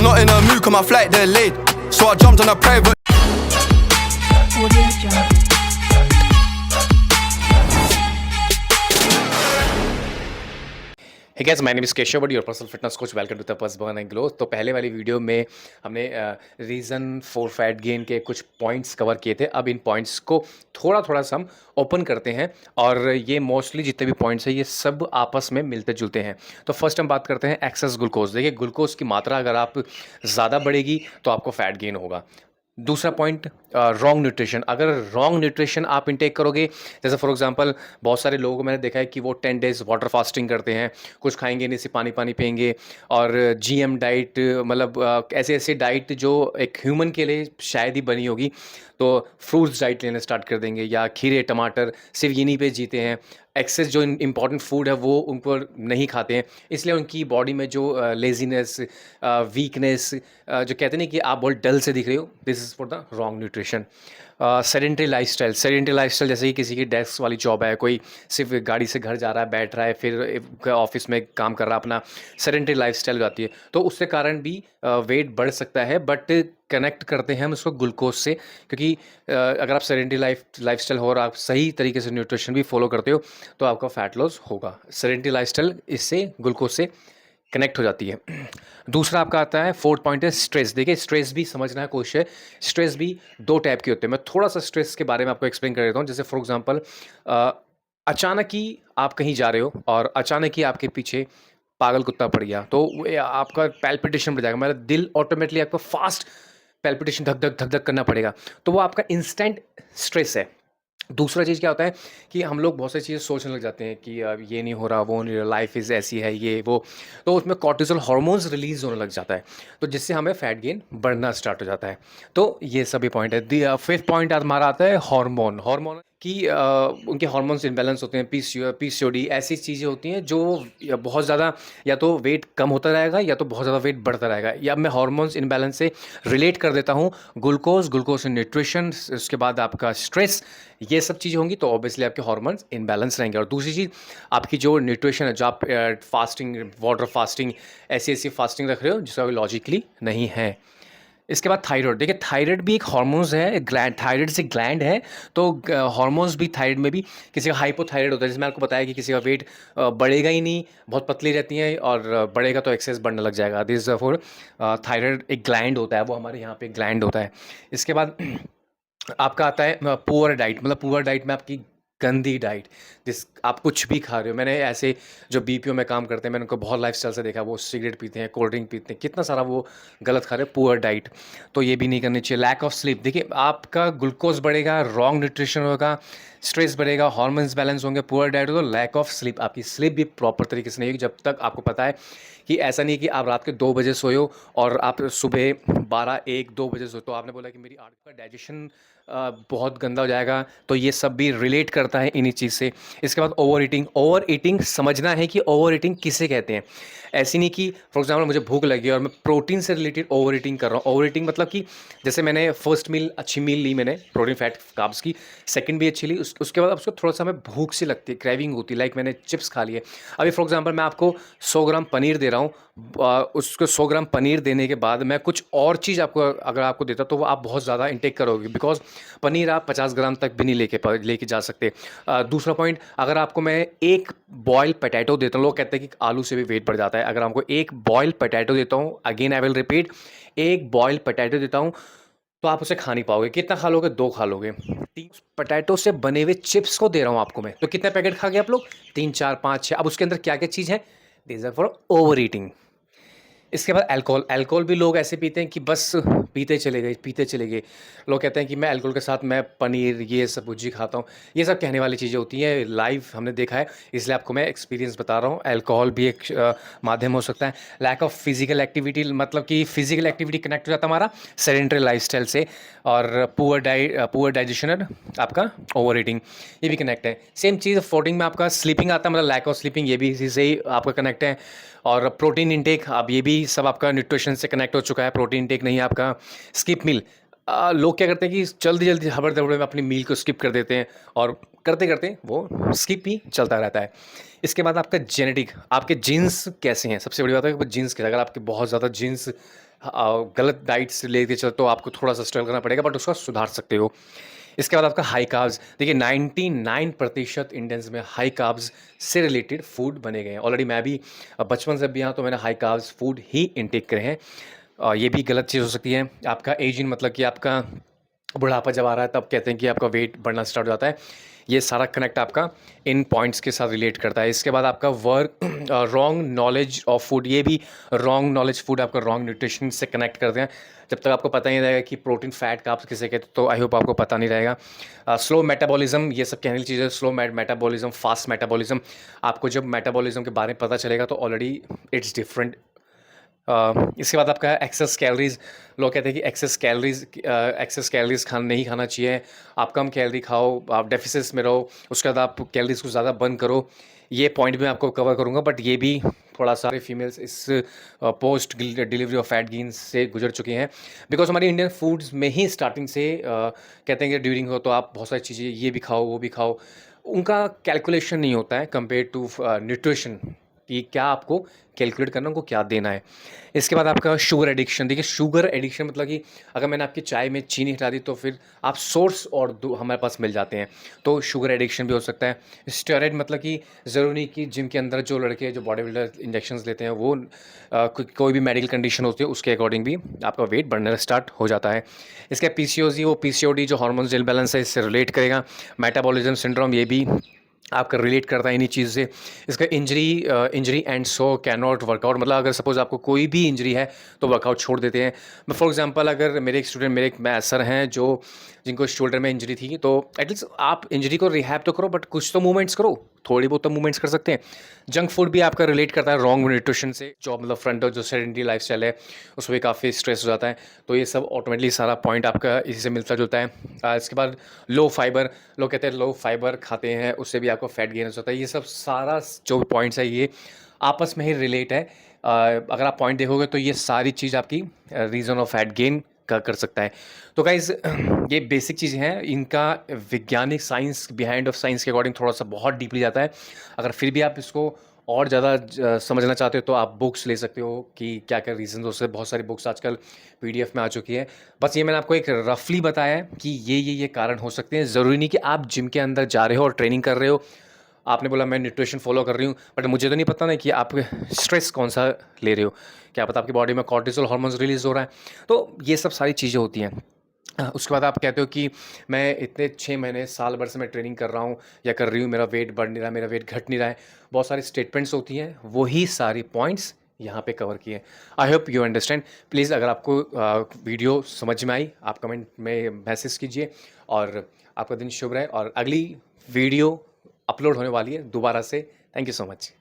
I'm not in a mood 'cause my flight delayed, so I jumped on a private. Audio Jungle. Hey guys, my name is Keshav, your personal fitness coach. Welcome to the Pulse Burn and Glow। तो पहले वाली video में हमने reason for fat gain के कुछ points cover किए थे। अब इन पॉइंट्स को थोड़ा थोड़ा सा हम ओपन करते हैं और ये मोस्टली जितने भी पॉइंट्स हैं ये सब आपस में मिलते जुलते हैं। तो फर्स्ट हम बात करते हैं एक्सेस ग्लूकोज। देखिए, ग्लूकोज की मात्रा अगर आप ज़्यादा बढ़ेगी तो आपको फैट गेन होगा। दूसरा पॉइंट, रॉन्ग न्यूट्रिशन। अगर रॉन्ग न्यूट्रिशन आप इंटेक करोगे, जैसे फॉर एग्जांपल बहुत सारे लोगों को मैंने देखा है कि वो 10 डेज़ वाटर फास्टिंग करते हैं, कुछ खाएंगे नहीं, सिर्फ पानी पानी पिएंगे और जीएम डाइट, मतलब ऐसे ऐसे डाइट जो एक ह्यूमन के लिए शायद ही बनी होगी, तो फ्रूट्स डाइट लेना स्टार्ट कर देंगे या खीरे टमाटर, सिर्फ इन्हीं पे जीते हैं। एक्सेस जो इंपॉर्टेंट फूड है वो उन पर नहीं खाते हैं, इसलिए उनकी बॉडी में जो लेजीनेस, वीकनेस, जो कहते हैं कि आप बहुत डल से दिख रहे हो, this is for the wrong nutrition. Sedentary lifestyle, जैसे कि किसी की डेस्क वाली जॉब है, कोई सिर्फ गाड़ी से घर जा रहा है, बैठ रहा है, फिर ऑफिस में काम कर रहा है, अपना सेडेंटरी लाइफस्टाइल हो जाती है, तो उसके कारण भी वेट बढ़ सकता है। बट कनेक्ट करते हैं हम उसको ग्लूकोज से, क्योंकि अगर आप सेडेंटरी लाइफस्टाइल हो और आप सही तरीके से न्यूट्रिशन भी फॉलो करते हो तो आपका फैट लॉस होगा। सेडेंटरी लाइफस्टाइल इससे ग्लूकोज से कनेक्ट हो जाती है। दूसरा आपका आता है, फोर्थ पॉइंट है स्ट्रेस। देखिए, स्ट्रेस भी समझना है कोशिश है। स्ट्रेस भी दो टाइप के होते हैं। मैं थोड़ा सा स्ट्रेस के बारे में आपको एक्सप्लेन कर देता हूँ। जैसे फॉर एग्जांपल, अचानक ही आप कहीं जा रहे हो और अचानक ही आपके पीछे पागल कुत्ता पड़ गया, तो आपका पैल्पिटेशन बढ़ जाएगा, मतलब दिल ऑटोमेटिकली आपका फास्ट पैल्पिटेशन, धक धक धक धक करना पड़ेगा, तो वो आपका इंस्टेंट स्ट्रेस है। दूसरा चीज़ क्या होता है कि हम लोग बहुत सारी चीज़ें सोचने लग जाते हैं कि अब ये नहीं हो रहा, वो नहीं, लाइफ इज़ ऐसी है, ये वो, तो उसमें कॉर्टिसोल हार्मोन्स रिलीज होने लग जाता है, तो जिससे हमें फैट गेन बढ़ना स्टार्ट हो जाता है। तो ये सभी पॉइंट है। फिफ्थ पॉइंट हमारा आता है हार्मोन कि उनके हार्मोन्स इम्बैलेंस होते हैं, पीसीओडी, ऐसी चीज़ें होती हैं जो बहुत ज़्यादा, या तो वेट कम होता रहेगा या तो बहुत ज़्यादा वेट बढ़ता रहेगा। या मैं हार्मोन्स इम्बैलेंस से रिलेट कर देता हूँ ग्लूकोज न्यूट्रिशन, उसके बाद आपका स्ट्रेस, ये सब चीज़ें होंगी तो ऑब्वियसली आपके हार्मोन्स इनबैलेंस रहेंगे। और दूसरी चीज़, आपकी जो न्यूट्रिशन है, जो आप फास्टिंग, वाटर फास्टिंग, ऐसी ऐसी फास्टिंग रख रहे हो जिसका लॉजिकली नहीं है। इसके बाद थायराइड। देखिए, थायराइड भी एक हार्मोन्स है, ग्लैंड, थायराइड से ग्लैंड है, तो हार्मोन्स भी थायराइड में भी, किसी का हाइपोथायराइड होता है, जैसे मैंने आपको बताया कि किसी का वेट बढ़ेगा ही नहीं, बहुत पतली रहती हैं, और बढ़ेगा तो एक्सेस बढ़ने लग जाएगा। दिस फॉर थायराइड, एक ग्लैंड होता है, वो हमारे यहाँ पे ग्लैंड होता है। इसके बाद आपका आता है पुअर डाइट। मतलब पुअर डाइट में आपकी गंदी डाइट, जिस आप कुछ भी खा रहे हो। मैंने ऐसे जो बीपीओ में काम करते हैं, मैंने उनको बहुत लाइफस्टाइल से देखा, वो सिगरेट पीते हैं, कोल्ड ड्रिंक पीते हैं, कितना सारा वो गलत खा रहे हैं। पुअर डाइट, तो ये भी नहीं करनी चाहिए। Lack of sleep. देखिए, आपका ग्लूकोज बढ़ेगा, रॉन्ग न्यूट्रिशन होगा, स्ट्रेस बढ़ेगा, हार्मोन्स बैलेंस होंगे, पुअर डाइट हो तो लैक ऑफ स्लीप, आपकी स्लीप भी प्रॉपर तरीके से नहीं होगी। जब तक आपको पता है कि ऐसा नहीं कि आप रात के 2 बजे सोए हो और आप सुबह 12, 1, 2 बजे सोए, तो आपने बोला कि मेरी 8 का डाइजेशन बहुत गंदा हो जाएगा, तो ये सब भी रिलेट करता है इन्हीं चीज़ से। इसके बाद ओवर ईटिंग समझना है कि ओवर ईटिंग किसे कहते हैं। ऐसी नहीं कि फॉर एग्जांपल मुझे भूख लगी और मैं प्रोटीन से रिलेटेड ओवर ईटिंग कर रहा हूँ। ओवर ईटिंग मतलब कि जैसे मैंने फर्स्ट मील अच्छी मील ली, मैंने प्रोटीन फैट कार्ब्स की, सेकंड भी अच्छी ली, उसके बाद उसको थोड़ा सा हमें भूख सी लगती है, क्रेविंग होती है, लाइक मैंने चिप्स खा लिए। अभी फॉर एग्जांपल मैं आपको 100 ग्राम पनीर दे रहा हूँ, उसको 100 ग्राम पनीर देने के बाद मैं कुछ और चीज़ आपको अगर आपको देता तो वो आप बहुत ज़्यादा इंटेक करोगे, बिकॉज पनीर आप 50 ग्राम तक भी नहीं लेके जा सकते। दूसरा पॉइंट, अगर आपको मैं एक बॉयल पोटैटो देता हूँ, लोग कहते हैं कि आलू से भी वेट बढ़ जाता है, अगर आपको एक बॉयल पोटैटो देता हूँ, अगेन आई विल रिपीट, एक बॉयल पोटैटो देता हूँ, तो आप उसे खा नहीं पाओगे। कितना खा लोगे? 2 खा लोगे। 3 पोटैटो से बने हुए चिप्स को दे रहा हूँ आपको मैं, तो कितने पैकेट खा गए आप लोग? 3, 4, 5, 6। अब उसके अंदर क्या क्या चीज़ है? This are for overeating. इसके बाद अल्कोहल भी लोग ऐसे पीते हैं कि बस पीते चले गए। लोग कहते हैं कि मैं अल्कोहल के साथ मैं पनीर, ये सब भुर्जी खाता हूँ। ये सब कहने वाली चीज़ें होती हैं, लाइव हमने देखा है, इसलिए आपको मैं एक्सपीरियंस बता रहा हूँ। अल्कोहल भी एक माध्यम हो सकता है। लैक ऑफ फिजिकल एक्टिविटी, मतलब कि फिजिकल एक्टिविटी कनेक्ट हो जाता है हमारा सेडेंटरी लाइफस्टाइल से, और पुअर डाइजेशन और आपका ओवर ईटिंग, ये भी कनेक्ट है। सेम चीज़ फूडिंग में आपका स्लीपिंग आता है, मतलब लैक ऑफ स्लीपिंग, ये भी इसी से ही आपका कनेक्ट है। और प्रोटीन इंटेक, अब ये भी सब आपका न्यूट्रिशन से कनेक्ट हो चुका है। प्रोटीन इंटेक नहीं है आपका, स्किप मील, लोग क्या करते हैं कि जल्दी-जल्दी हबड़-दबड़ में अपनी मील को स्किप कर देते हैं और करते-करते वो स्किप ही चलता रहता है। इसके बाद आपका जेनेटिक, आपके जीन्स कैसे हैं? सबसे बड़ी बात है कि वो जीन्स के, अगर आपके बहुत ज़्यादा जीन्स गलत डाइट से लेके चलते हो, आपको थोड़ा-सा स्ट्रगल करना पड़ेगा, बट उसका सुधार सकते हो। इसके बाद आपका हाई कार्ब्स, देखिए 99% इंडियंस में हाई कार्ब्स से रिलेटेड फूड बने गए हैं। ऑलरेडी मैं भी बचपन से भी यहाँ तो मैंने हाई कार्ब्स फूड ही इनटेक करे हैं। ये भी गलत चीज़ हो सकती है। आपका एजिंग, मतलब कि आपका बुढ़ापा जब आ रहा है तब कहते हैं कि आपका वेट बढ़ना स्टार्ट हो जाता है। ये सारा कनेक्ट आपका इन पॉइंट्स के साथ रिलेट करता है। इसके बाद आपका work wrong knowledge of food, ये भी रॉन्ग नॉलेज फूड आपका रॉन्ग न्यूट्रिशन से कनेक्ट करते हैं। जब तक आपको पता नहीं रहेगा कि प्रोटीन, फैट, कार्ब्स किसे कहते हैं, तो आई होप आपको पता नहीं रहेगा। स्लो मेटाबॉलिज्म, ये सब कहने की चीज़ें, स्लो मेटाबॉलिज्म, फास्ट मेटाबॉलिज्म। आपको जब मेटाबॉलिज्म के बारे में पता चलेगा तो ऑलरेडी इट्स डिफरेंट। इसके बाद आपका एक्सेस कैलोरीज़, लोग कहते हैं कि एक्सेस कैलोरीज़ नहीं खाना चाहिए। आप कम कैलोरी खाओ, आप डेफिसिट्स में रहो, उसके बाद आप कैलोरीज़ को ज़्यादा बर्न करो। ये पॉइंट भी मैं आपको कवर करूँगा, बट ये भी थोड़ा सा फीमेल्स इस post delivery of fat gain से गुजर चुकी हैं, बिकॉज हमारी इंडियन फूड्स में ही स्टार्टिंग से कहते हैं कि ड्यूरिंग हो तो आप बहुत सारी चीज़ें ये भी खाओ वो भी खाओ। उनका कैलकुलेशन नहीं होता है कंपेयर टू न्यूट्रिशन, कि क्या आपको कैलकुलेट करना, उनको क्या देना है। इसके बाद आपका शुगर एडिक्शन, देखिए शुगर एडिक्शन मतलब कि अगर मैंने आपकी चाय में चीनी हटा दी तो फिर आप सोर्स और दो हमारे पास मिल जाते हैं, तो शुगर एडिक्शन भी हो सकता है। स्टेरॉइड, मतलब कि ज़रूरी नहीं कि जिम के अंदर जो लड़के जो बॉडी बिल्डर इंजेक्शंस लेते हैं वो कोई भी मेडिकल कंडीशन होती है उसके अकॉर्डिंग भी आपका वेट बढ़ना स्टार्ट हो जाता है। इसके पीसीओडी, वो पीसीओडी जो हार्मोन्स इम्बैलेंस है इससे रिलेट करेगा। मेटाबॉलिज्म सिंड्रोम, ये भी आपका रिलेट करता है इन्हीं चीज़ से। इसका injury and so can not workout, मतलब अगर सपोज़ आपको कोई भी इंजरी है तो वर्कआउट छोड़ देते हैं। मैं फॉर एग्जांपल, अगर मेरे एक स्टूडेंट, मेरे एक सर हैं जो जिनको शोल्डर में इंजरी थी, तो एटलीस्ट आप इंजरी को रिहैब तो करो, बट कुछ तो मूवमेंट्स करो, थोड़ी बहुत तो मूवमेंट्स कर सकते हैं। जंक फूड भी आपका रिलेट करता है रॉन्ग न्यूट्रिशन से, जो मतलब फ्रंट जो सेडेंटरी लाइफस्टाइल है उसमें काफ़ी स्ट्रेस हो जाता है, तो ये सब ऑटोमेटिकली सारा पॉइंट आपका इसी से मिलता जुलता है। इसके बाद लो फाइबर, लोग कहते हैं लो फाइबर खाते हैं उससे भी आपको फैट गेन हो जाता है। ये सब सारा जो पॉइंट्स है ये आपस में ही रिलेट है। अगर आप पॉइंट देखोगे तो ये सारी चीज़ आपकी रीज़न ऑफ फैट गेन का कर सकता है। तो गाइज़ ये बेसिक चीज़ें हैं, इनका वैज्ञानिक साइंस, बिहाइंड ऑफ साइंस के अकॉर्डिंग थोड़ा सा बहुत डीपली जाता है। अगर फिर भी आप इसको और ज़्यादा समझना चाहते हो तो आप बुक्स ले सकते हो कि क्या क्या रीज़न, उससे बहुत सारी बुक्स आजकल पीडीएफ में आ चुकी है। बस ये मैंने आपको एक रफली बताया है कि ये कारण हो सकते हैं। ज़रूरी नहीं कि आप जिम के अंदर जा रहे हो और ट्रेनिंग कर रहे हो, आपने बोला मैं न्यूट्रिशन फॉलो कर रही हूँ, बट मुझे तो नहीं पता ना कि आप स्ट्रेस कौन सा ले रहे हो, क्या पता आपकी बॉडी में कॉर्टिसोल हार्मोन्स रिलीज़ हो रहा है। तो ये सब सारी चीज़ें होती हैं। उसके बाद आप कहते हो कि मैं इतने 6 महीने साल भर से मैं ट्रेनिंग कर रहा हूँ या कर रही हूँ, मेरा वेट बढ़ नहीं रहा, मेरा वेट घट नहीं रहा है। बहुत सारी स्टेटमेंट्स होती हैं, वही सारी पॉइंट्स यहाँ पे कवर किए। I hope you understand. Please अगर आपको वीडियो समझ में आई, आप कमेंट में मैसेज कीजिए, और आपका दिन शुभ रहे। और अगली वीडियो अपलोड होने वाली है दोबारा से। Thank you so much.